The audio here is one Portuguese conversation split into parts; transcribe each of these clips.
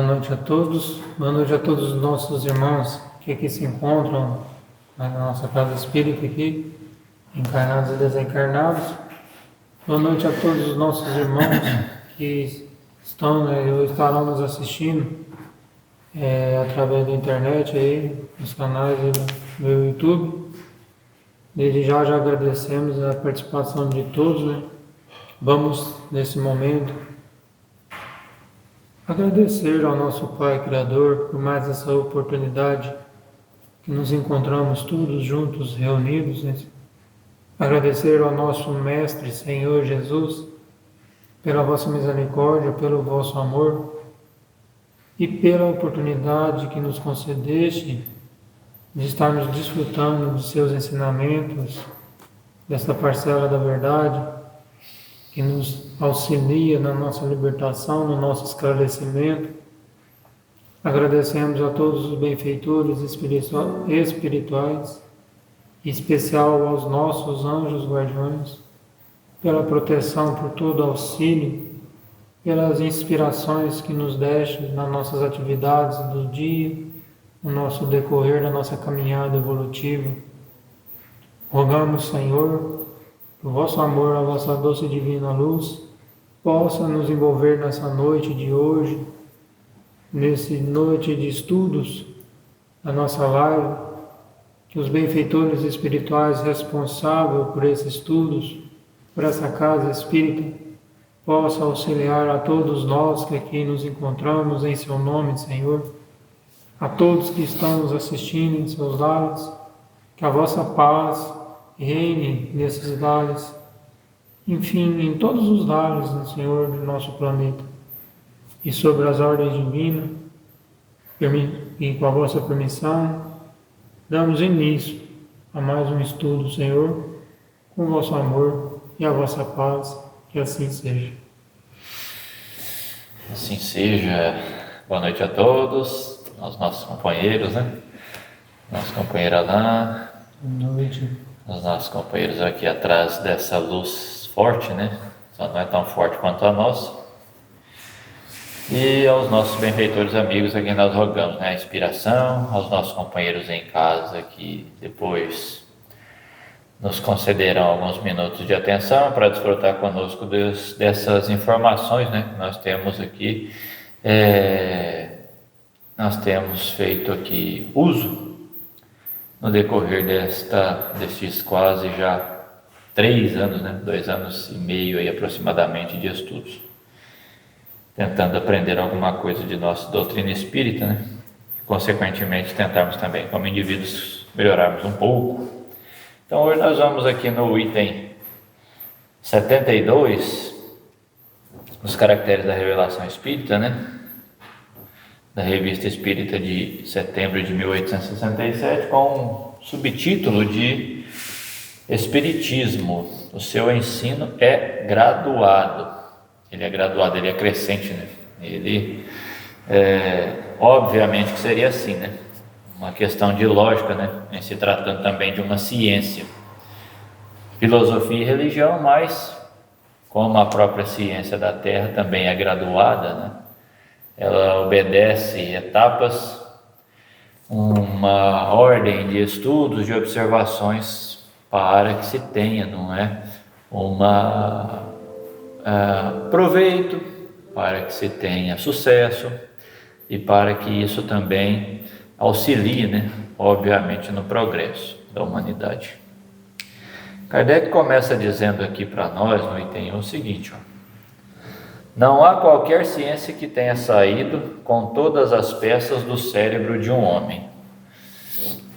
Boa noite a todos, boa noite a todos os nossos irmãos que aqui se encontram na nossa casa espírita aqui, encarnados e desencarnados. Boa noite a todos os nossos irmãos que estão ou estarão nos assistindo através da internet aí, nos canais do YouTube. Desde já agradecemos a participação de todos, né? Vamos nesse momento agradecer ao nosso Pai Criador por mais essa oportunidade que nos encontramos todos juntos, reunidos. Né? Agradecer ao nosso Mestre, Senhor Jesus, pela vossa misericórdia, pelo vosso amor e pela oportunidade que nos concedeste de estarmos desfrutando de seus ensinamentos, desta parcela da verdade, que nos auxilia na nossa libertação, no nosso esclarecimento. Agradecemos a todos os benfeitores espirituais, em especial aos nossos anjos guardiões, pela proteção, por todo auxílio, pelas inspirações que nos deixam nas nossas atividades do dia, no nosso decorrer da nossa caminhada evolutiva. Rogamos, Senhor, que o vosso amor, a vossa doce e divina luz, possa nos envolver nessa noite de hoje, nessa noite de estudos, da nossa live, que os benfeitores espirituais responsáveis por esses estudos, por essa casa espírita, possam auxiliar a todos nós que aqui nos encontramos em seu nome, Senhor, a todos que estão nos assistindo em seus lares, que a vossa paz reine nesses lares, enfim, em todos os lares, Senhor, do nosso planeta, e sobre as ordens divinas, e com a vossa permissão, damos início a mais um estudo, Senhor, com o vosso amor e a vossa paz, que assim seja. Assim seja. Boa noite a todos, aos nossos companheiros, né? Nosso companheiro Alain. Boa noite. Os nossos companheiros aqui atrás dessa luz forte, né? Só não é tão forte quanto a nossa. E aos nossos benfeitores amigos a quem nós rogamos, né? A inspiração, aos nossos companheiros em casa que depois nos concederam alguns minutos de atenção para desfrutar conosco dessas informações, né? Que nós temos aqui. Nós temos feito aqui uso no decorrer destes quase já 3 anos, né? 2 anos e meio aí aproximadamente de estudos, tentando aprender alguma coisa de nossa doutrina espírita, né? E, consequentemente, tentarmos também, como indivíduos, melhorarmos um pouco. Então, hoje nós vamos aqui no item 72, os caracteres da revelação espírita, né? Da Revista Espírita de setembro de 1867, com um subtítulo de Espiritismo. O seu ensino é graduado. Ele é graduado, ele é crescente, né? Ele, obviamente que seria assim, né? Uma questão de lógica, né? Em se tratando também de uma ciência. Filosofia e religião, mas como a própria ciência da Terra também é graduada, né? Ela obedece etapas, uma ordem de estudos, de observações para que se tenha, não é? Proveito, para que se tenha sucesso e para que isso também auxilie, né? Obviamente, no progresso da humanidade. Kardec começa dizendo aqui para nós, no item 1, o seguinte, ó: não há qualquer ciência que tenha saído com todas as peças do cérebro de um homem.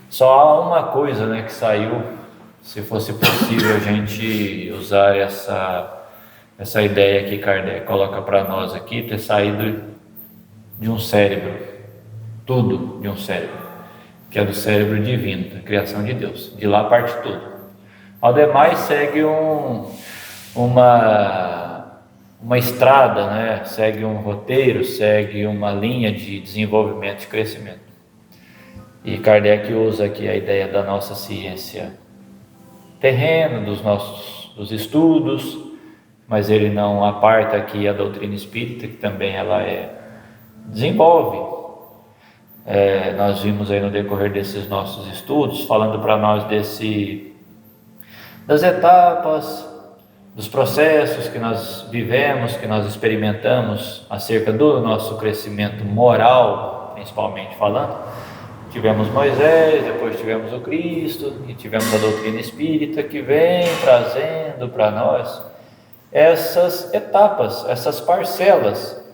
Só há uma coisa, né, que saiu, se fosse possível a gente usar essa ideia que Kardec coloca para nós aqui, ter saído de um cérebro, tudo de um cérebro, que é do cérebro divino, da criação de Deus. De lá parte tudo. Ao demais segue uma estrada, né? Segue um roteiro, segue uma linha de desenvolvimento e crescimento. E Kardec usa aqui a ideia da nossa ciência terrena, dos estudos, mas ele não aparta aqui a doutrina espírita, que também ela é desenvolve. Nós vimos aí no decorrer desses nossos estudos, falando para nós das etapas, dos processos que nós vivemos, que nós experimentamos acerca do nosso crescimento moral, principalmente falando. Tivemos Moisés, depois tivemos o Cristo e tivemos a doutrina espírita que vem trazendo para nós essas etapas, essas parcelas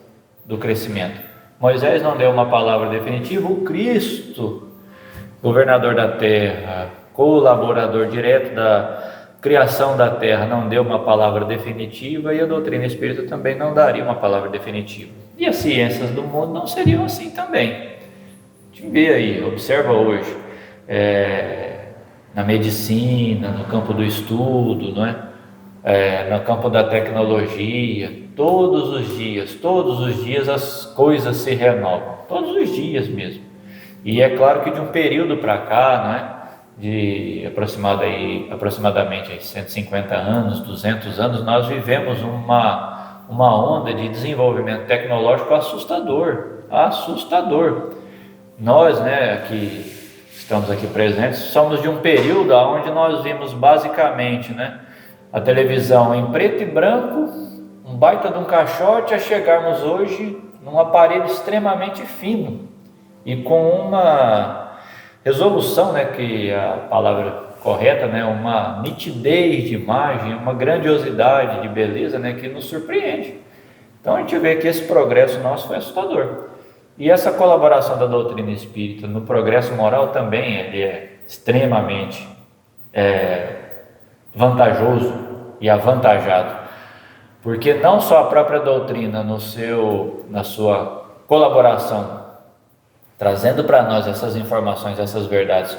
do crescimento. Moisés não deu uma palavra definitiva, o Cristo, governador da terra, colaborador direto da criação da terra, não deu uma palavra definitiva, e a doutrina espírita também não daria uma palavra definitiva. E as ciências do mundo não seriam assim também. A gente vê aí, observa hoje, na medicina, no campo do estudo, não é? No campo da tecnologia, todos os dias as coisas se renovam, todos os dias mesmo. E é claro que de um período para cá, não é? De aproximadamente 150 anos, 200 anos, nós vivemos uma onda de desenvolvimento tecnológico assustador. Nós, né, que estamos aqui presentes, somos de um período onde nós vimos basicamente, né, a televisão em preto e branco, um baita de um caixote, a chegarmos hoje num aparelho extremamente fino e com uma resolução, né, que a palavra correta, né, uma nitidez de imagem, uma grandiosidade de beleza, né, que nos surpreende. Então a gente vê que esse progresso nosso foi assustador. E essa colaboração da doutrina espírita no progresso moral também ele é extremamente vantajoso e avantajado, porque não só a própria doutrina na sua colaboração, trazendo para nós essas informações, essas verdades,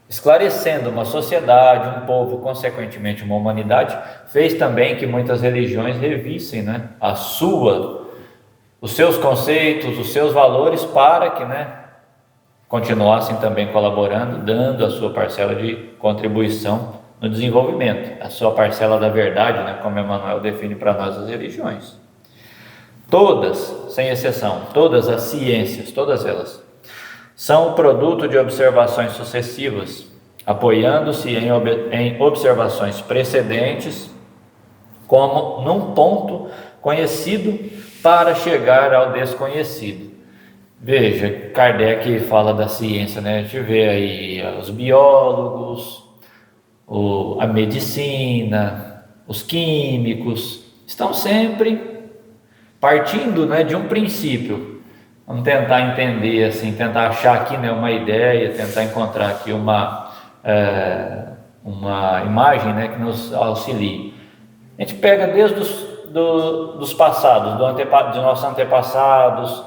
esclarecendo uma sociedade, um povo, consequentemente uma humanidade, fez também que muitas religiões revissem, né, os seus conceitos, os seus valores, para que, né, continuassem também colaborando, dando a sua parcela de contribuição no desenvolvimento, a sua parcela da verdade, né, como Emmanuel define para nós as religiões. Todas, sem exceção, todas as ciências, todas elas, são o produto de observações sucessivas, apoiando-se em observações precedentes, como num ponto conhecido para chegar ao desconhecido. Veja, Kardec fala da ciência, né? A gente vê aí os biólogos, a medicina, os químicos, estão sempre partindo, né, de um princípio. Vamos tentar entender, assim, tentar achar aqui, né, uma ideia, tentar encontrar aqui uma imagem, né, que nos auxilie. A gente pega desde dos passados, dos nossos antepassados,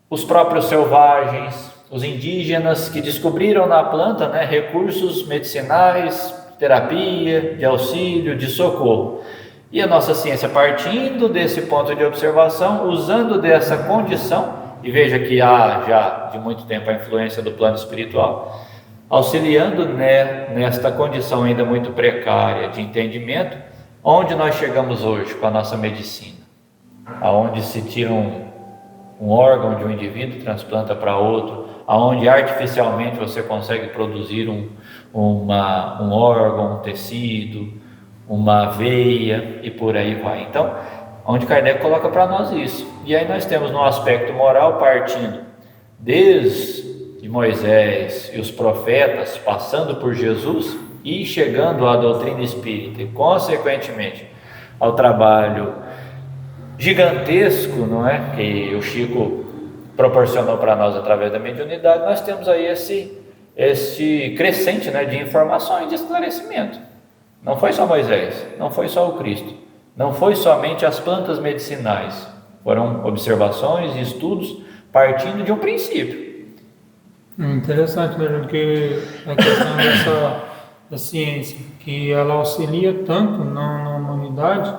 os próprios selvagens, os indígenas que descobriram na planta, né, recursos medicinais, terapia, de auxílio, de socorro. E a nossa ciência, partindo desse ponto de observação, usando dessa condição, e veja que há já de muito tempo a influência do plano espiritual, auxiliando, né, nesta condição ainda muito precária de entendimento, onde nós chegamos hoje com a nossa medicina, aonde se tira um órgão de um indivíduo, transplanta para outro, aonde artificialmente você consegue produzir um órgão, um tecido, uma veia e por aí vai. Então, onde Kardec coloca para nós isso. E aí nós temos no aspecto moral, partindo desde Moisés e os profetas, passando por Jesus e chegando à doutrina espírita e consequentemente ao trabalho gigantesco, não é, que o Chico proporcionou para nós através da mediunidade. Nós temos aí esse crescente, né, de informações, de esclarecimento. Não foi só Moisés, não foi só o Cristo, não foi somente as plantas medicinais, foram observações e estudos partindo de um princípio. Interessante, né, porque a questão da ciência, que ela auxilia tanto na humanidade,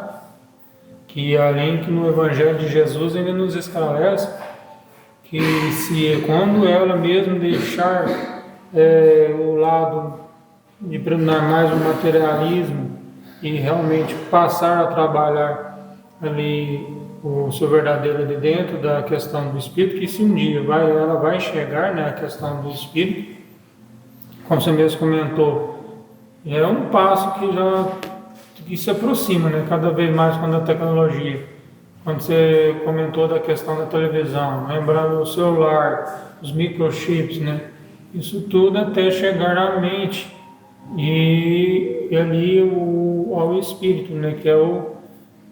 que além que no Evangelho de Jesus ainda nos esclarece que quando ela mesmo deixar o lado de predominar mais o materialismo e realmente passar a trabalhar ali o seu verdadeiro ali dentro da questão do espírito, que se um dia ela vai chegar, né, a questão do espírito, como você mesmo comentou, é um passo que se aproxima, né, cada vez mais com a tecnologia. Quando você comentou da questão da televisão, lembrando o celular, os microchips, né, isso tudo até chegar na mente e ali ao espírito, né, que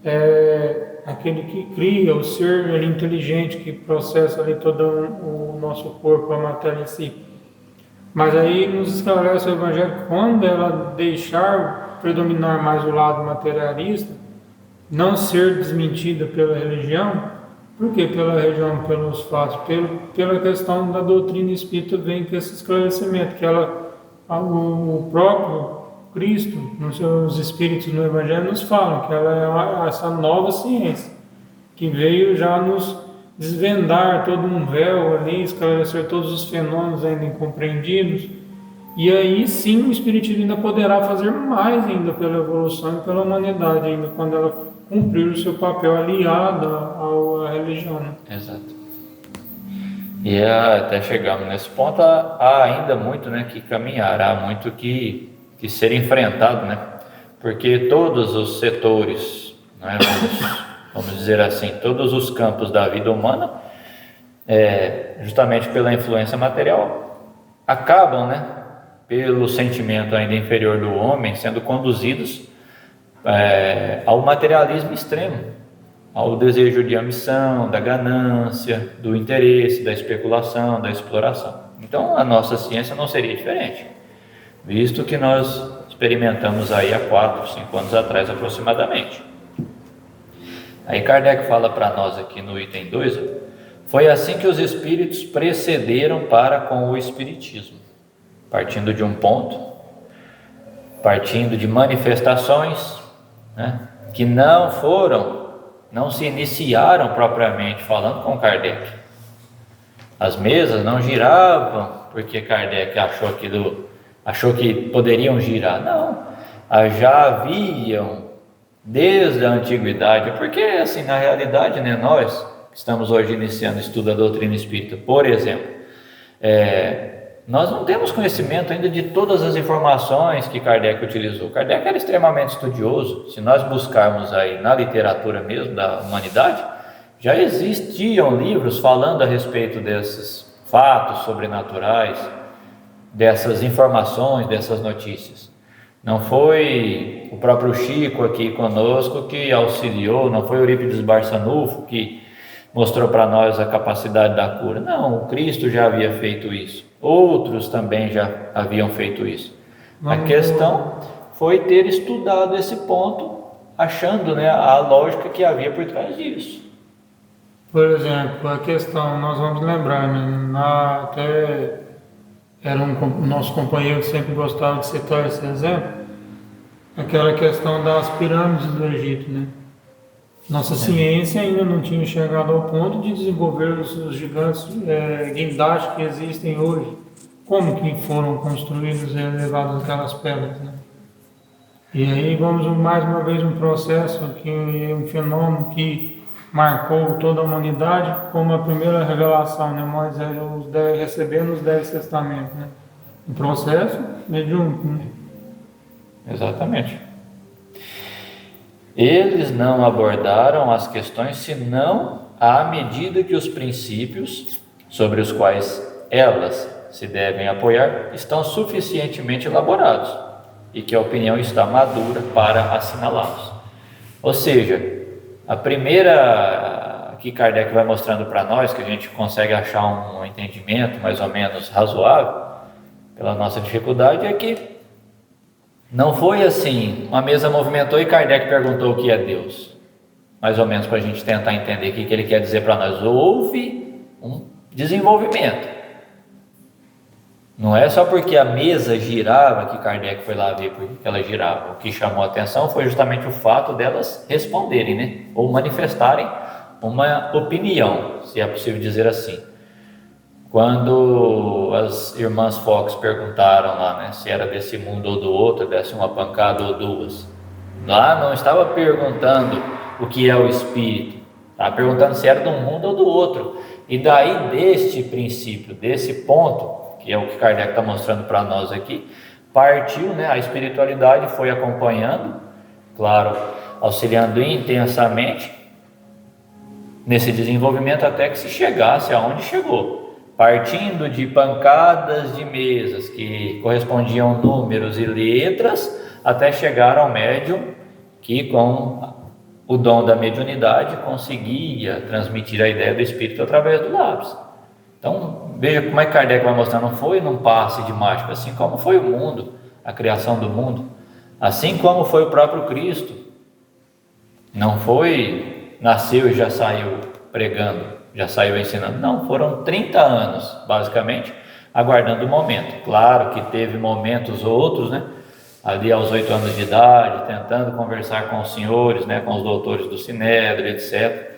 é aquele que cria, o ser ali inteligente que processa ali todo o nosso corpo, a matéria em si. Mas aí nos esclarece o Evangelho que quando ela deixar predominar mais o lado materialista, não ser desmentida pela religião. Por quê? Pela religião, pelos fatos, pela questão da doutrina espírita vem com esse esclarecimento, que o próprio Cristo, nos seus espíritos no Evangelho, nos falam que ela é essa nova ciência, que veio já nos desvendar todo um véu ali, esclarecer todos os fenômenos ainda incompreendidos, e aí sim o Espiritismo ainda poderá fazer mais ainda pela evolução e pela humanidade, ainda quando ela cumprir o seu papel aliado à religião. Né? Exato. E até chegamos nesse ponto, há ainda muito, né, que caminhar, há muito que ser enfrentado, né? Porque todos os setores, né, vamos dizer assim, todos os campos da vida humana, justamente pela influência material, acabam, né, pelo sentimento ainda inferior do homem, sendo conduzidos ao materialismo extremo, ao desejo de ambição, da ganância, do interesse, da especulação, da exploração. Então a nossa ciência não seria diferente, visto que nós experimentamos aí há 4, 5 anos atrás aproximadamente. Aí Kardec fala para nós aqui no item 2, foi assim que os espíritos precederam para com o espiritismo, partindo de um ponto, partindo de manifestações, né, que não se iniciaram propriamente falando com Kardec. As mesas não giravam porque Kardec achou que poderiam girar. Não, já haviam desde a antiguidade, porque assim, na realidade, né, nós que estamos hoje iniciando o estudo da doutrina espírita, por exemplo, nós não temos conhecimento ainda de todas as informações que Kardec utilizou. Kardec era extremamente estudioso. Se nós buscarmos aí na literatura mesmo da humanidade, já existiam livros falando a respeito desses fatos sobrenaturais, dessas informações, dessas notícias. Não foi o próprio Chico aqui conosco que auxiliou, não foi Eurípides Barçanufo que mostrou para nós a capacidade da cura. Não, o Cristo já havia feito isso. Outros também já haviam feito isso. A questão foi ter estudado esse ponto, achando, né, a lógica que havia por trás disso. Por exemplo, a questão, nós vamos lembrar, né, até era nosso companheiro que sempre gostava de citar esse exemplo, aquela questão das pirâmides do Egito, né? Nossa ciência ainda não tinha chegado ao ponto de desenvolver os gigantes guindastes que existem hoje. Como que foram construídos e elevadas aquelas pedras, né? E aí vamos mais uma vez um processo, um fenômeno que marcou toda a humanidade como a primeira revelação, né? Moisés recebendo os 10 testamentos, né? Um processo mediúnico, né? Exatamente. Eles não abordaram as questões senão à medida que os princípios sobre os quais elas se devem apoiar estão suficientemente elaborados e que a opinião está madura para assinalá-los. Ou seja, a primeira que Kardec vai mostrando para nós, que a gente consegue achar um entendimento mais ou menos razoável pela nossa dificuldade, é que não foi assim, uma mesa movimentou e Kardec perguntou o que é Deus. Mais ou menos para a gente tentar entender o que ele quer dizer para nós. Houve um desenvolvimento. Não é só porque a mesa girava que Kardec foi lá ver porque ela girava. O que chamou a atenção foi justamente o fato delas responderem, né? Ou manifestarem uma opinião, se é possível dizer assim. Quando as irmãs Fox perguntaram lá, né, se era desse mundo ou do outro, desse uma pancada ou duas, lá não estava perguntando o que é o espírito, Estava perguntando se era de um mundo ou do outro. E daí, deste princípio, desse ponto, que é o que Kardec está mostrando para nós aqui, partiu, né, a espiritualidade foi acompanhando, claro, auxiliando intensamente nesse desenvolvimento até que se chegasse aonde chegou, partindo de pancadas de mesas que correspondiam números e letras, até chegar ao médium que, com o dom da mediunidade, conseguia transmitir a ideia do espírito através do lápis. Então, veja como é que Kardec vai mostrar, não foi num passe de mágica, assim como foi o mundo, a criação do mundo, assim como foi o próprio Cristo. Não foi, nasceu e já saiu pregando, já saiu ensinando. Não, foram 30 anos, basicamente, aguardando o momento. Claro que teve momentos outros, né? Ali aos 8 anos de idade, tentando conversar com os senhores, né? Com os doutores do Sinédrio, etc.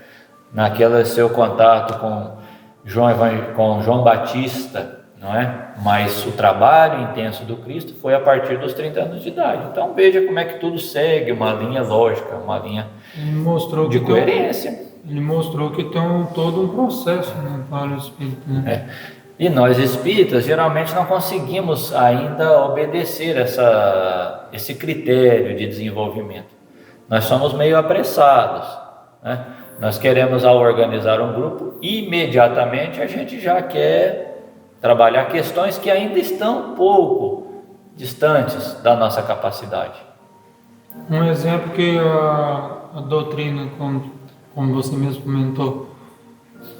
Naquele seu contato com João Batista, não é? Mas o trabalho intenso do Cristo foi a partir dos 30 anos de idade. Então veja como é que tudo segue uma linha lógica, uma linha de coerência. Ele mostrou que tem todo um processo, né, para o espírito, né? E nós espíritas geralmente não conseguimos ainda obedecer esse critério de desenvolvimento. Nós somos meio apressados, né? Nós queremos, ao organizar um grupo, imediatamente a gente já quer trabalhar questões que ainda estão um pouco distantes da nossa capacidade. Um exemplo que a doutrina, como você mesmo comentou,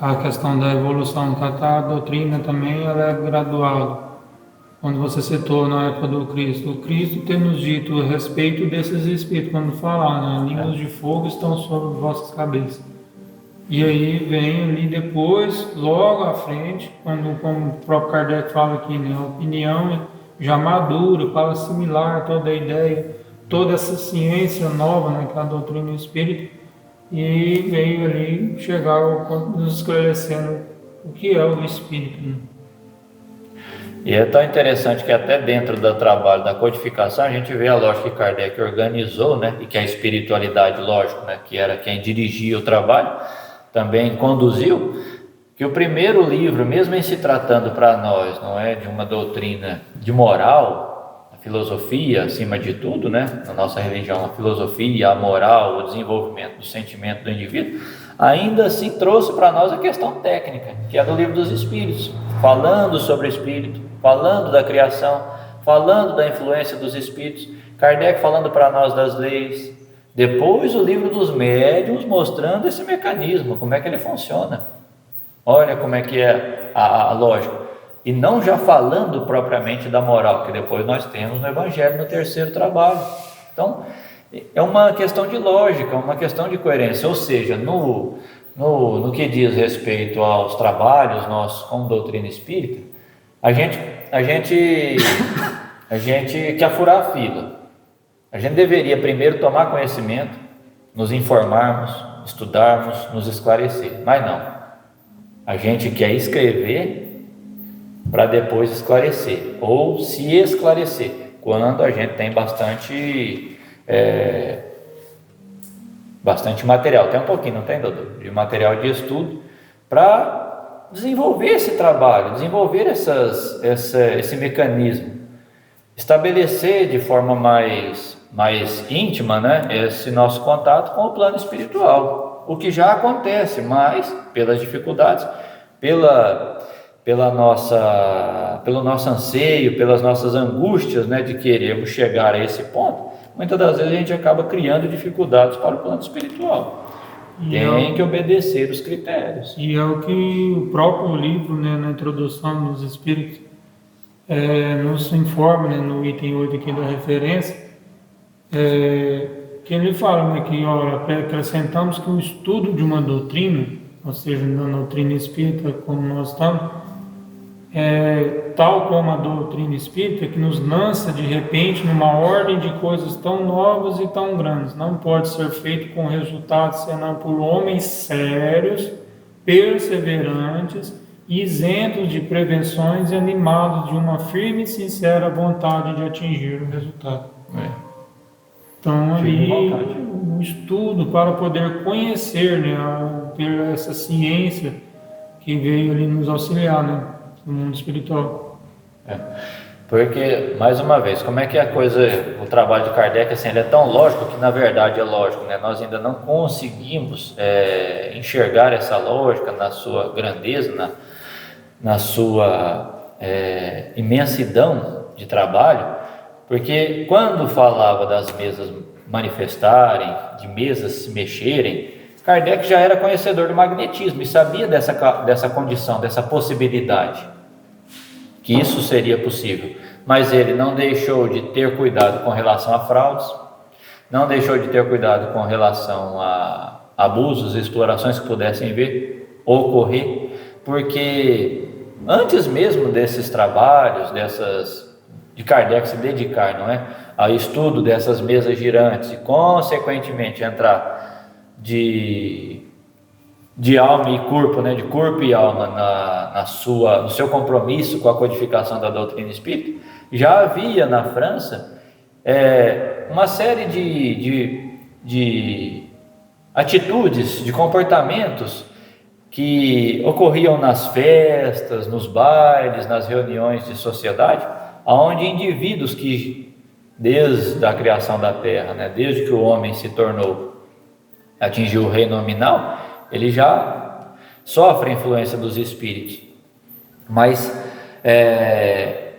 a questão da evolução, a doutrina também ela é gradual. Quando você citou na época do Cristo, o Cristo tem nos dito a respeito desses espíritos, quando falar, né? Línguas de fogo estão sobre vossas cabeças. E aí vem ali depois, logo à frente, como o próprio Kardec fala aqui, né? A opinião já madura para assimilar toda a ideia, toda essa ciência nova, né? Que é a doutrina espírita, e veio ali chegar nos esclarecendo o que é o espírito, né? E é tão interessante que até dentro do trabalho da codificação a gente vê a lógica que Kardec organizou, né? E que a espiritualidade, lógico, né? Que era quem dirigia o trabalho, também conduziu, que o primeiro livro, mesmo em se tratando para nós, não é, de uma doutrina de moral, a filosofia acima de tudo, né? Na nossa religião, a filosofia, a moral, o desenvolvimento do sentimento do indivíduo, ainda assim trouxe para nós a questão técnica, que é do Livro dos Espíritos, falando sobre o espírito, falando da criação, falando da influência dos espíritos, Kardec falando para nós das leis, depois o Livro dos Médiuns mostrando esse mecanismo, como é que ele funciona. Olha como é que é a lógica. E não já falando propriamente da moral, que depois nós temos no Evangelho, no terceiro trabalho. Então, é uma questão de lógica, uma questão de coerência. Ou seja, no que diz respeito aos trabalhos nossos como doutrina espírita, a gente quer furar a fila. A gente deveria primeiro tomar conhecimento, nos informarmos, estudarmos, nos esclarecer. Mas não. A gente quer escrever para depois esclarecer, ou se esclarecer, quando a gente tem bastante material. Tem um pouquinho, não tem, doutor? De material de estudo para desenvolver esse trabalho, desenvolver esse mecanismo, estabelecer de forma mais íntima, né, esse nosso contato com o plano espiritual, o que já acontece, mas pelas dificuldades, pelo nosso anseio, pelas nossas angústias, né, de querermos chegar a esse ponto, muitas das vezes a gente acaba criando dificuldades para o plano espiritual. Tem que obedecer os critérios. E é o que o próprio livro, né, na introdução dos Espíritos, nos informa, né, no item 8 aqui da referência, que ele fala, né, que acrescentamos que o estudo de uma doutrina, ou seja, na doutrina espírita como nós estamos, tal como a doutrina espírita, que nos lança de repente numa ordem de coisas tão novas e tão grandes. Não pode ser feito com resultados senão por homens sérios, perseverantes, isentos de prevenções e animados de uma firme e sincera vontade de atingir o resultado. Então, ali, o estudo para poder conhecer, né, ter essa ciência que veio ali nos auxiliar, né, no mundo espiritual. Porque, mais uma vez, como é que a coisa, o trabalho de Kardec, assim, ele é tão lógico que na verdade é lógico, né? Nós ainda não conseguimos enxergar essa lógica na sua grandeza, na sua imensidão de trabalho, porque quando falava das mesas manifestarem, de mesas se mexerem, Kardec já era conhecedor do magnetismo e sabia dessa condição, dessa possibilidade, que isso seria possível, mas ele não deixou de ter cuidado com relação a fraudes, não deixou de ter cuidado com relação a abusos e explorações que pudessem ocorrer, porque antes mesmo desses trabalhos, de Kardec se dedicar, não é, ao estudo dessas mesas girantes e consequentemente entrar de alma e corpo, né, de corpo e alma no seu compromisso com a codificação da doutrina espírita, já havia na França uma série de atitudes, de comportamentos que ocorriam nas festas, nos bailes, nas reuniões de sociedade, onde indivíduos que desde a criação da Terra, né, desde que o homem atingiu o reino nominal, ele já sofre a influência dos espíritos, mas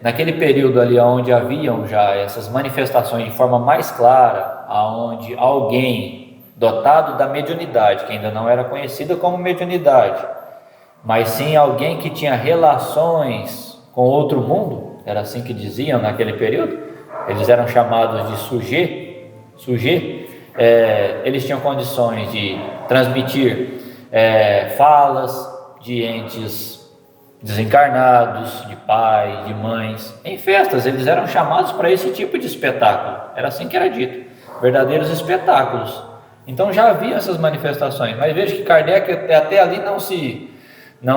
naquele período ali onde haviam já essas manifestações de forma mais clara, onde alguém dotado da mediunidade, que ainda não era conhecida como mediunidade, mas sim alguém que tinha relações com outro mundo, era assim que diziam naquele período, eles eram chamados de sujet, eles tinham condições de transmitir falas de entes desencarnados, de pais, de mães, em festas. Eles eram chamados para esse tipo de espetáculo, era assim que era dito, verdadeiros espetáculos. Então já havia essas manifestações, mas veja que Kardec até ali não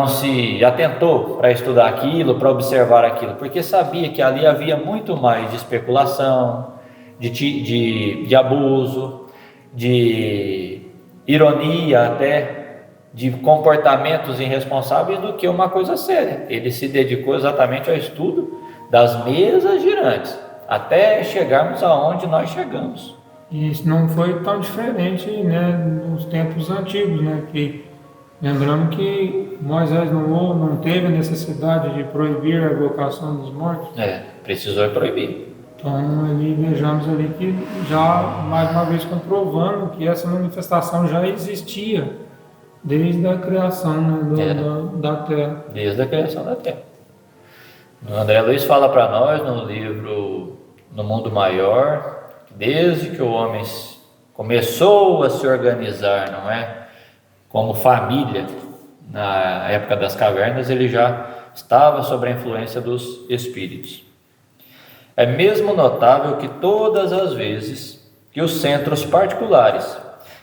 se atentou para estudar aquilo, para observar aquilo, porque sabia que ali havia muito mais de especulação, de abuso, de ironia até, de comportamentos irresponsáveis do que uma coisa séria. Ele se dedicou exatamente ao estudo das mesas girantes, até chegarmos aonde nós chegamos. E isso não foi tão diferente, né, nos tempos antigos, né, que lembrando que Moisés não teve a necessidade de proibir a evocação dos mortos. Precisou proibir. Então ali vejamos ali que já mais uma vez comprovando que essa manifestação já existia desde a criação, né, da Terra. Desde a criação da Terra. O André Luiz fala para nós no livro No Mundo Maior, desde que o homem começou a se organizar, não é, como família, na época das cavernas, ele já estava sob a influência dos espíritos. É mesmo notável que todas as vezes que os centros particulares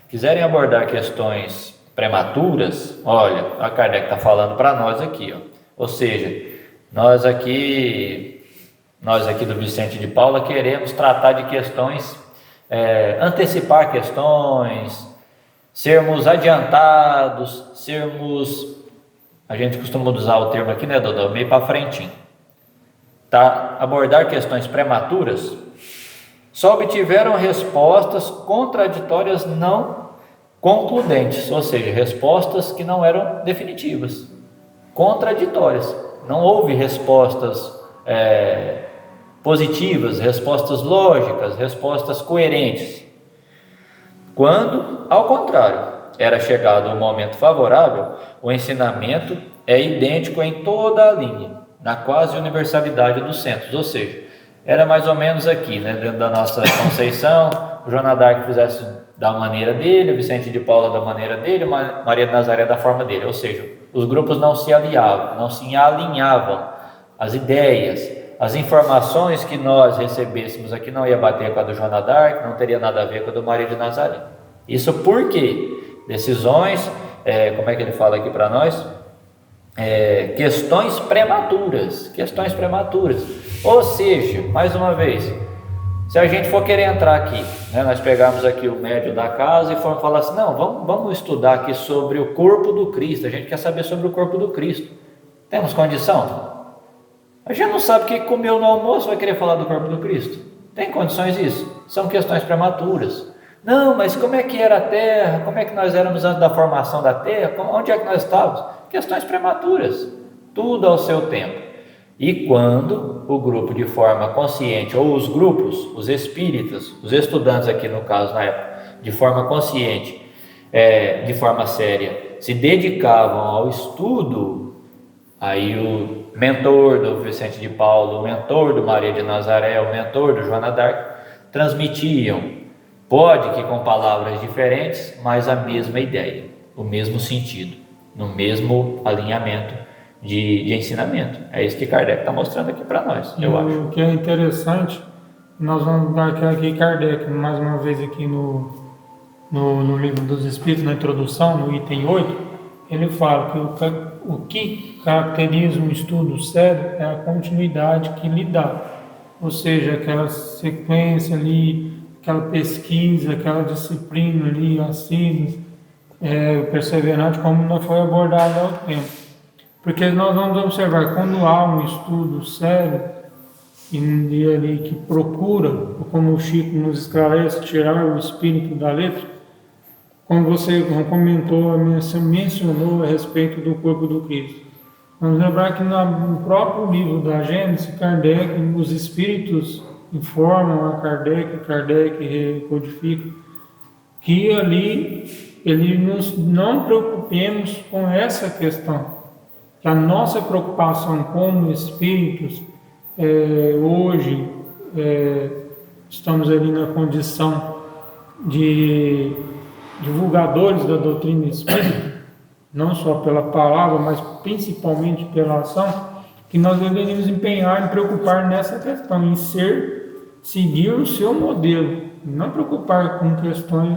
quiserem abordar questões prematuras, olha, a Kardec está falando para nós aqui, ou seja, nós aqui do Vicente de Paula queremos tratar de questões, antecipar questões, sermos adiantados, a gente costuma usar o termo aqui, né, Dodô, meio para frentinho, abordar questões prematuras, só obtiveram respostas contraditórias não concludentes, ou seja, respostas que não eram definitivas, contraditórias. Não houve respostas positivas, respostas lógicas, respostas coerentes. Quando, ao contrário, era chegado um momento favorável, o ensinamento é idêntico em toda a linha, na quase universalidade dos centros, ou seja, era mais ou menos aqui, né, dentro da nossa conceituação, o Joana d'Arc fizesse da maneira dele, o Vicente de Paula da maneira dele, Maria de Nazaré da forma dele, ou seja, os grupos não se aliavam, não se alinhavam, as ideias, as informações que nós recebêssemos aqui não ia bater com a do Joana d'Arc, não teria nada a ver com a do Maria de Nazaré. Isso porque decisões, como é que ele fala aqui para nós? Questões prematuras, ou seja, mais uma vez, Se a gente for querer entrar aqui, né, nós pegarmos aqui o médio da casa e formos falar assim, não, vamos estudar aqui sobre o corpo do Cristo, a gente quer saber sobre o corpo do Cristo. Temos condição? A gente não sabe o que comeu no almoço, vai querer falar do corpo do Cristo? Tem condições isso? São questões prematuras. Não, mas como é que era a Terra? Como é que nós éramos antes da formação da Terra? Onde é que nós estávamos? Questões prematuras. Tudo ao seu tempo. E quando o grupo de forma consciente, ou os grupos, os espíritas, os estudantes aqui no caso na época, de forma consciente, de forma séria, se dedicavam ao estudo, aí o mentor do Vicente de Paulo, o mentor do Maria de Nazaré, o mentor do Joana d'Arc, transmitiam, pode que com palavras diferentes, mas a mesma ideia, o mesmo sentido, no mesmo alinhamento de ensinamento. É isso que Kardec está mostrando aqui para nós, eu acho. O que é interessante, nós vamos dar aqui Kardec, mais uma vez aqui no Livro dos Espíritos, na introdução, no item 8, ele fala que o que caracteriza um estudo sério é a continuidade que lhe dá, ou seja, aquela sequência ali, aquela pesquisa, aquela disciplina ali, assíduo, perseverante, como não foi abordado ao tempo. Porque nós vamos observar, quando há um estudo sério, e ali que procura, como o Chico nos esclarece, tirar o espírito da letra, como você comentou, mencionou a respeito do corpo do Cristo. Vamos lembrar que no próprio livro da Gênesis, Kardec, os espíritos informam a Kardec recodifica, que ali não preocupemos com essa questão. Que a nossa preocupação como espíritos, hoje estamos ali na condição de divulgadores da doutrina espírita, não só pela palavra, mas principalmente pela ação, que nós deveríamos empenhar e preocupar nessa questão, em seguir o seu modelo, não preocupar com questões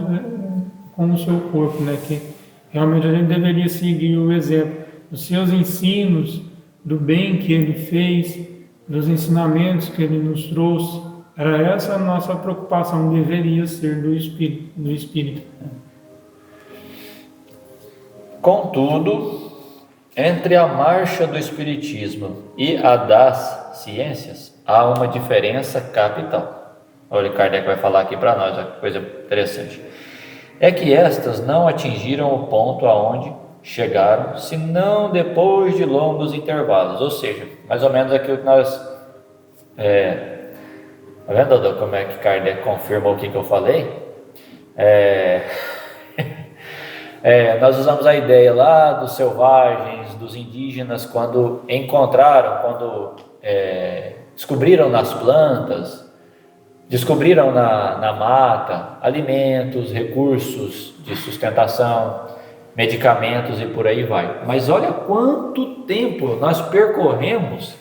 com o seu corpo, né? Que realmente a gente deveria seguir o exemplo dos seus ensinos, do bem que ele fez, dos ensinamentos que ele nos trouxe. Era essa a nossa preocupação, deveria ser do espírito. Contudo, entre a marcha do espiritismo e a das ciências, há uma diferença capital. Olha, Kardec vai falar aqui para nós, uma coisa interessante. É que estas não atingiram o ponto aonde chegaram, senão depois de longos intervalos, ou seja, mais ou menos aquilo que nós... Tá vendo, Dodô, como é que Kardec confirma o que eu falei? Nós usamos a ideia lá dos selvagens, dos indígenas, quando descobriram nas plantas, descobriram na mata alimentos, recursos de sustentação, medicamentos e por aí vai. Mas olha quanto tempo nós percorremos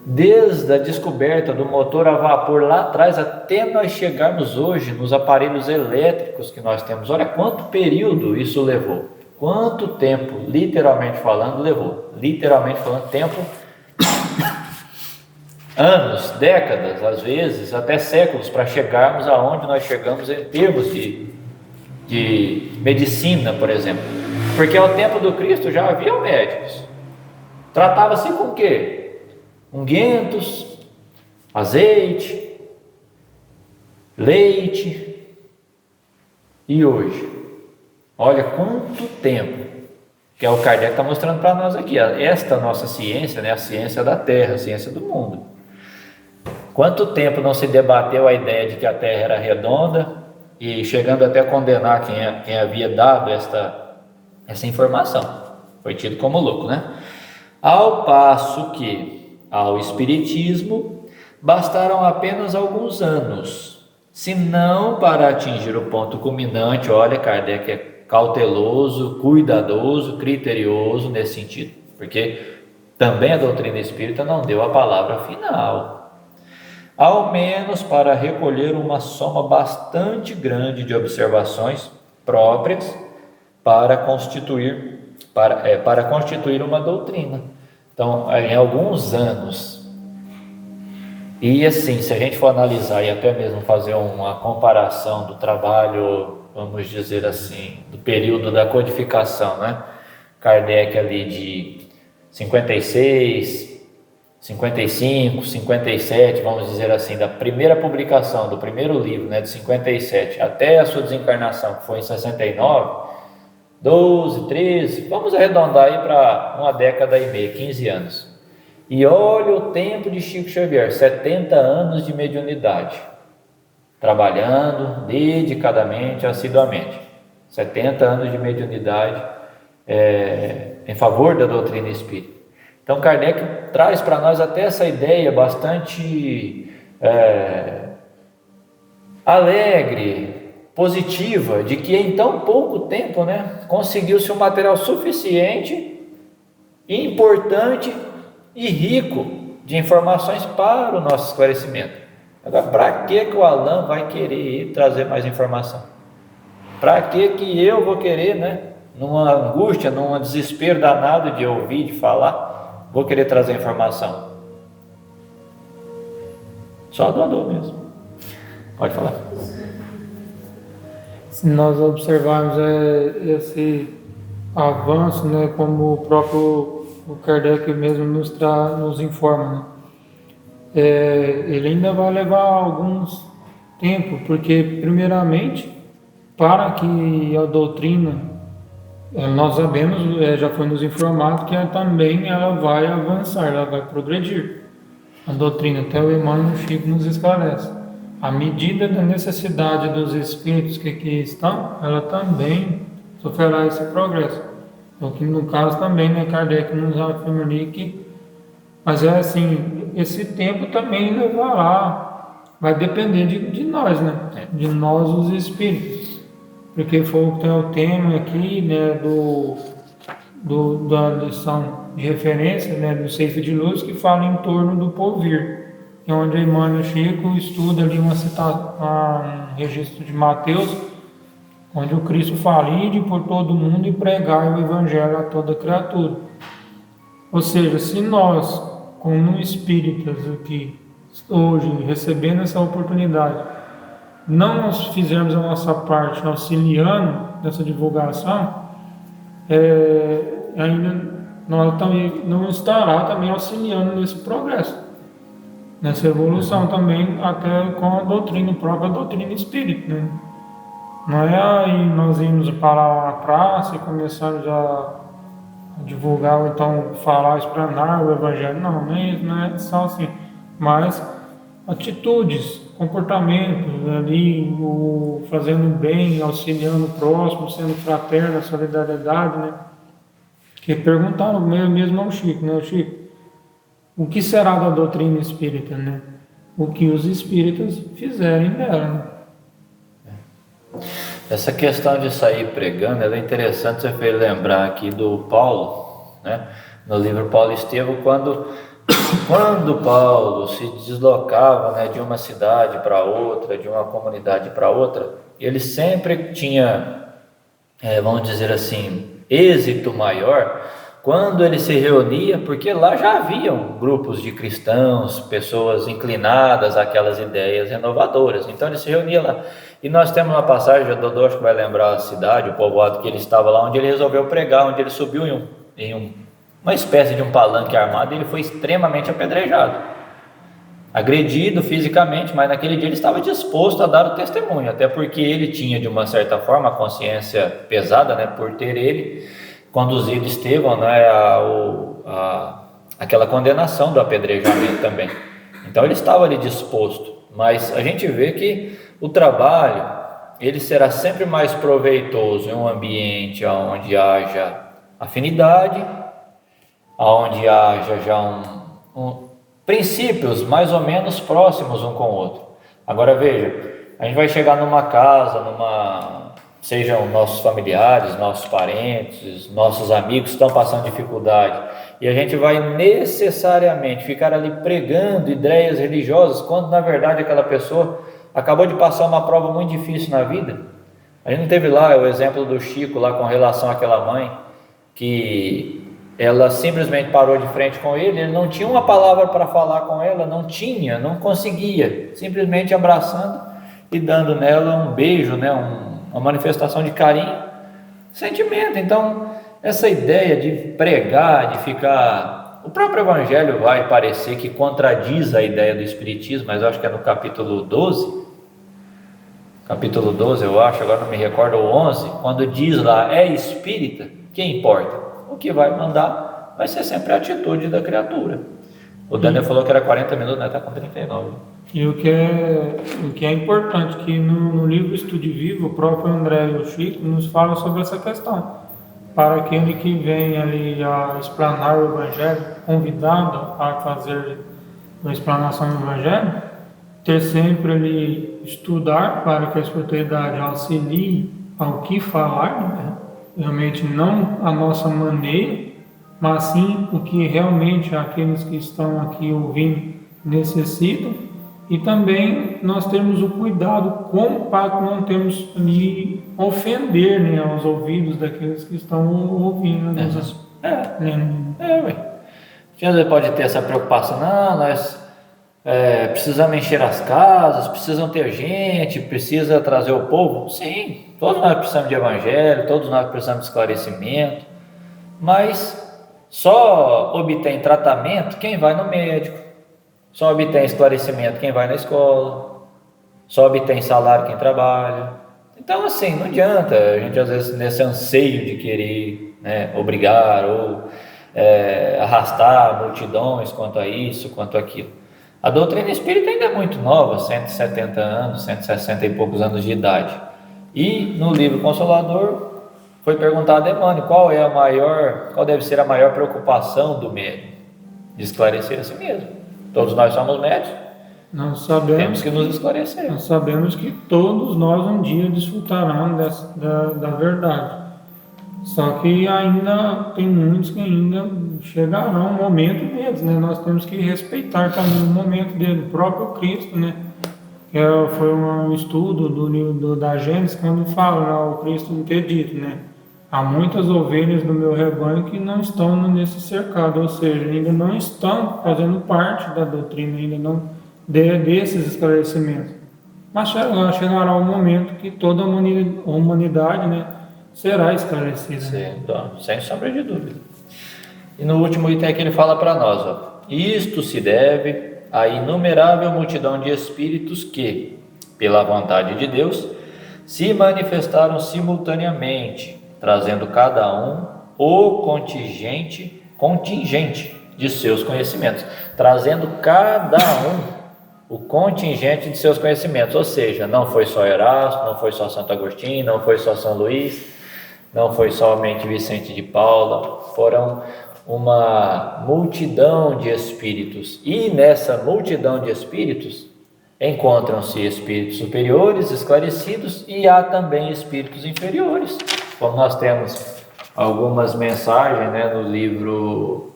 desde a descoberta do motor a vapor lá atrás até nós chegarmos hoje nos aparelhos elétricos que nós temos. Olha quanto período isso levou, quanto tempo, literalmente falando, levou. Literalmente falando, tempo, anos, décadas, às vezes até séculos, para chegarmos aonde nós chegamos em termos de medicina, por exemplo. Porque ao tempo do Cristo já havia médicos. Tratava-se com o quê? Ungüentos, azeite, leite. E hoje? Olha quanto tempo, que é o Kardec está mostrando para nós aqui. Esta nossa ciência, né, a ciência da Terra, a ciência do mundo. Quanto tempo não se debateu a ideia de que a Terra era redonda, e chegando até a condenar quem havia dado essa informação. Foi tido como louco, né? Ao passo que, ao Espiritismo, bastaram apenas alguns anos, se não para atingir o ponto culminante. Olha, Kardec é cauteloso, cuidadoso, criterioso nesse sentido, porque também a doutrina espírita não deu a palavra final. Ao menos para recolher uma soma bastante grande de observações próprias para constituir uma doutrina. Então, em alguns anos, E assim, se a gente for analisar e até mesmo fazer uma comparação do trabalho, vamos dizer assim, do período da codificação, né? Kardec ali de 56, 55, 57, vamos dizer assim, da primeira publicação do primeiro livro, né, de 57, até a sua desencarnação, que foi em 69, 12, 13, vamos arredondar aí para uma década e meia, 15 anos. E olha o tempo de Chico Xavier, 70 anos de mediunidade, trabalhando dedicadamente, assiduamente. 70 anos de mediunidade em favor da doutrina espírita. Então Kardec traz para nós até essa ideia bastante alegre, positiva, de que em tão pouco tempo, né, conseguiu-se um material suficiente, importante e rico de informações para o nosso esclarecimento. Agora, para que o Alain vai querer ir trazer mais informação? Para que eu vou querer, né, numa angústia, num desespero danado de ouvir, de falar, vou querer trazer informação? Só do dor mesmo. Pode falar. Se nós observarmos esse avanço, né, como o próprio Kardec mesmo nos informa, né? Ele ainda vai levar alguns tempo, porque primeiramente, para que a doutrina, nós sabemos, já foi nos informado que ela vai avançar, ela vai progredir. A doutrina, até o Emmanuel Chico nos esclarece. À medida da necessidade dos espíritos que aqui estão, ela também sofrerá esse progresso. Então, que no caso também, né, Kardec nos afirma ali que, mas é assim, esse tempo também levará, vai depender de nós, né, de nós os espíritos, porque foi o tema aqui, né, da lição de referência, né, do Ceifa de Luz, que fala em torno do porvir, que é onde Emmanuel Chico estuda ali um registro de Mateus, onde o Cristo fala: ide por todo mundo e pregai o Evangelho a toda criatura. Ou seja, se nós, como espíritas aqui, hoje, recebendo essa oportunidade, não nós fizermos a nossa parte auxiliando nessa divulgação, ainda nós também não estará também auxiliando nesse progresso, nessa evolução também, até com a doutrina, a própria doutrina espírita, né? Não é aí nós irmos para uma praça e começarmos a divulgar, ou então falar, explanar o Evangelho, não é só assim, mas atitudes, comportamentos ali, fazendo bem, auxiliando o próximo, sendo fraterno, solidariedade, né? Que perguntaram mesmo ao Chico, né? Chico, o que será da doutrina espírita, né? O que os espíritas fizerem dela, né? Essa questão de sair pregando, ela é interessante. Você fez lembrar aqui do Paulo, né? No livro Paulo Estevão, quando Paulo se deslocava, né, de uma cidade para outra, de uma comunidade para outra, ele sempre tinha, vamos dizer assim, êxito maior quando ele se reunia, porque lá já haviam grupos de cristãos, pessoas inclinadas àquelas ideias renovadoras. Então ele se reunia lá. E nós temos uma passagem, o Dodô acho que vai lembrar a cidade, o povoado que ele estava lá, onde ele resolveu pregar, onde ele subiu em uma espécie de um palanque armado, e ele foi extremamente apedrejado, agredido fisicamente, mas naquele dia ele estava disposto a dar o testemunho, até porque ele tinha, de uma certa forma, a consciência pesada, né, por ter ele conduzido Estevão, né, aquela condenação do apedrejamento também. Então ele estava ali disposto, mas a gente vê que o trabalho, ele será sempre mais proveitoso em um ambiente onde haja afinidade, onde haja já princípios mais ou menos próximos um com o outro. Agora veja, a gente vai chegar numa casa, sejam nossos familiares, nossos parentes, nossos amigos que estão passando dificuldade, e a gente vai necessariamente ficar ali pregando ideias religiosas, quando na verdade aquela pessoa acabou de passar uma prova muito difícil na vida. A gente não teve lá o exemplo do Chico lá com relação àquela mãe que ela simplesmente parou de frente com ele não tinha uma palavra para falar com ela, não conseguia, simplesmente abraçando e dando nela um beijo, né, uma manifestação de carinho, sentimento. Então, essa ideia de pregar, de ficar... O próprio Evangelho vai parecer que contradiz a ideia do Espiritismo, mas eu acho que é no capítulo 12, eu acho, agora não me recordo, o 11, quando diz lá, é espírita, que importa? O que vai mandar vai ser sempre a atitude da criatura. O Daniel falou que era 40 minutos, né? Está com 39. E o que é importante, que no livro Estude Vivo, o próprio André e o Chico nos falam sobre essa questão. Para aquele que vem ali a explanar o Evangelho, convidado a fazer a explanação do Evangelho, ter sempre ali estudar para que a espiritualidade auxilie ao que falar, né? Realmente não a nossa maneira, mas sim o que realmente aqueles que estão aqui ouvindo necessitam, e também nós temos o cuidado como para não termos de ofender, né, aos ouvidos daqueles que estão ouvindo. Ué. Às vezes pode ter essa preocupação, não, nós precisamos encher as casas, precisam ter gente, precisa trazer o povo. Sim, todos nós precisamos de evangelho, todos nós precisamos de esclarecimento, mas só obtém tratamento quem vai no médico, só obtém esclarecimento quem vai na escola, só obtém salário quem trabalha. Então, assim, não adianta a gente, às vezes, nesse anseio de querer, né, obrigar ou arrastar multidões quanto a isso, quanto aquilo. A doutrina espírita ainda é muito nova, 170 anos, 160 e poucos anos de idade. E no livro Consolador foi perguntado a Emmanuel qual deve ser a maior preocupação do médium, de esclarecer a si mesmo. Todos nós somos médios, temos que nos esclarecer. Nós sabemos que todos nós um dia desfrutaremos da verdade. Só que ainda tem muitos que ainda chegarão um momento deles, né? Nós temos que respeitar também o momento dele, o próprio Cristo, né? Foi um estudo do livro da Gênesis, quando fala, né, o Cristo ter dito, né? Há muitas ovelhas no meu rebanho que não estão nesse cercado, ou seja, ainda não estão fazendo parte da doutrina, ainda não desses esclarecimentos. Mas chegará um momento que toda a humanidade, né, será esclarecida. Sim, então, sem sombra de dúvida. E no último item aqui ele fala para nós, isto se deve à inumerável multidão de espíritos que, pela vontade de Deus, se manifestaram simultaneamente, trazendo cada um o contingente de seus conhecimentos, trazendo cada um o contingente de seus conhecimentos, ou seja, não foi só Erasto, não foi só Santo Agostinho, não foi só São Luís, não foi somente Vicente de Paula, foram uma multidão de espíritos, e nessa multidão de espíritos encontram-se espíritos superiores, esclarecidos, e há também espíritos inferiores, como nós temos algumas mensagens, né, no livro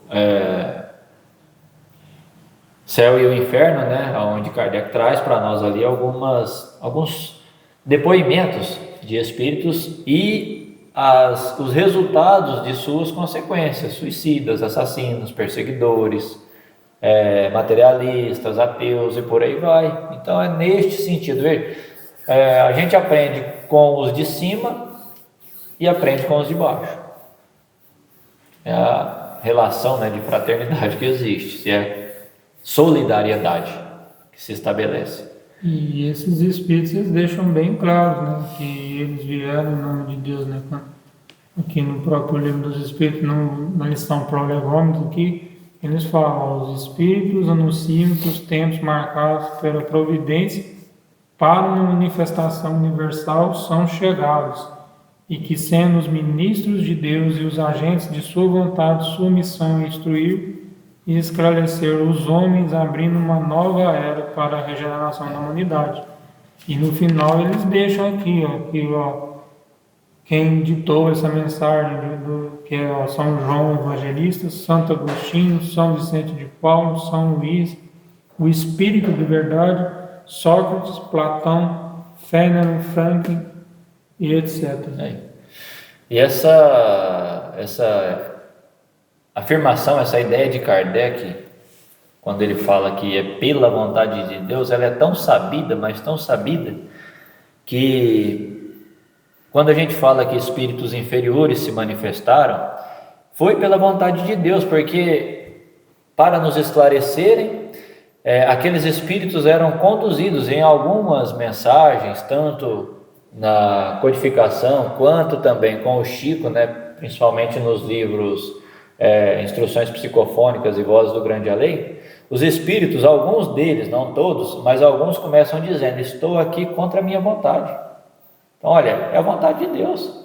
Céu e o Inferno, né, onde Kardec traz para nós ali alguns depoimentos de espíritos e os resultados de suas consequências: suicidas, assassinos, perseguidores, materialistas, ateus e por aí vai. Então é neste sentido, a gente aprende com os de cima e aprende com os de baixo. É a relação, né, de fraternidade que existe, é solidariedade que se estabelece. E esses espíritos eles deixam bem claro, né, que eles vieram em nome de Deus, né? Aqui no próprio livro dos Espíritos, na lição Prolegômenos, aqui eles falam: os espíritos anunciam que os tempos marcados pela providência para uma manifestação universal são chegados, e que, sendo os ministros de Deus e os agentes de sua vontade, sua missão é instruir e esclarecer os homens, abrindo uma nova era para a regeneração da humanidade. E no final eles deixam aqui, quem ditou essa mensagem, que é São João Evangelista, Santo Agostinho, São Vicente de Paulo, São Luís, o Espírito de Verdade, Sócrates, Platão, Fenelon, Franklin e etc. E essa afirmação, essa ideia de Kardec, quando ele fala que é pela vontade de Deus, ela é tão sabida, mas tão sabida, que quando a gente fala que espíritos inferiores se manifestaram, foi pela vontade de Deus, porque para nos esclarecerem, aqueles espíritos eram conduzidos em algumas mensagens, tanto na codificação, quanto também com o Chico, né, principalmente nos livros Instruções Psicofônicas e Vozes do Grande Além. Os espíritos, alguns deles, não todos, mas alguns começam dizendo: estou aqui contra a minha vontade. Então, olha, é a vontade de Deus.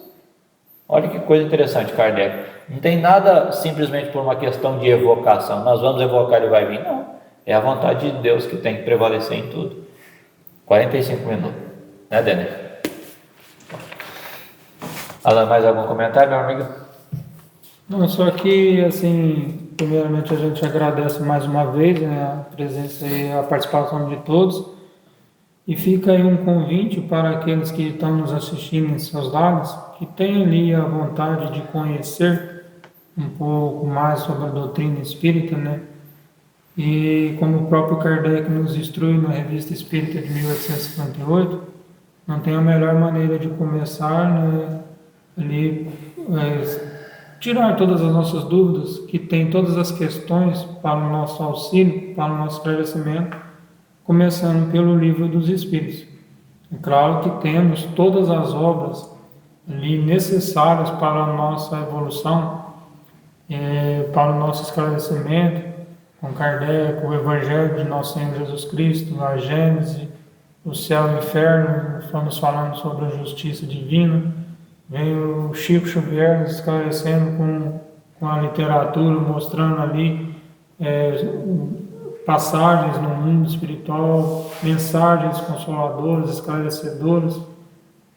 Olha que coisa interessante, Kardec. Não tem nada simplesmente por uma questão de evocação. Nós vamos evocar, ele vai vir. Não, é a vontade de Deus que tem que prevalecer em tudo. 45 minutos, né, Denner? Mais algum comentário, meu amigo? Não, só que, assim, primeiramente a gente agradece mais uma vez, né, a presença e a participação de todos, e fica aí um convite para aqueles que estão nos assistindo em seus lares, que tenham ali a vontade de conhecer um pouco mais sobre a doutrina espírita, né, e como o próprio Kardec nos instrui na Revista Espírita de 1858, não tem a melhor maneira de começar, né, ali, tirar todas as nossas dúvidas, que tem todas as questões para o nosso auxílio, para o nosso esclarecimento, começando pelo Livro dos Espíritos. É claro que temos todas as obras ali necessárias para a nossa evolução, para o nosso esclarecimento, com Kardec, o Evangelho de Nosso Senhor Jesus Cristo, a Gênese, o céu e o inferno, estamos falando sobre a justiça divina. Vem o Chico Xavier nos esclarecendo com a literatura, mostrando ali passagens no mundo espiritual, mensagens consoladoras, esclarecedoras,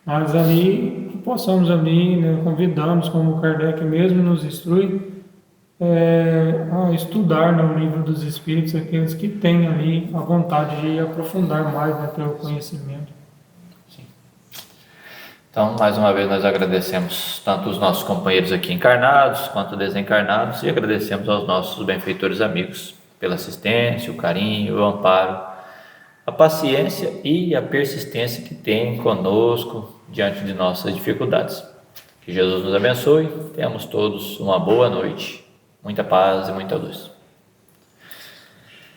mas ali que possamos ali, né, convidamos, como Kardec mesmo nos instrui, a estudar no Livro dos Espíritos aqueles que têm ali a vontade de aprofundar mais, né, pelo conhecimento. Então, mais uma vez, nós agradecemos tanto os nossos companheiros aqui encarnados quanto desencarnados, e agradecemos aos nossos benfeitores amigos pela assistência, o carinho, o amparo, a paciência e a persistência que têm conosco diante de nossas dificuldades. Que Jesus nos abençoe, tenhamos todos uma boa noite, muita paz e muita luz.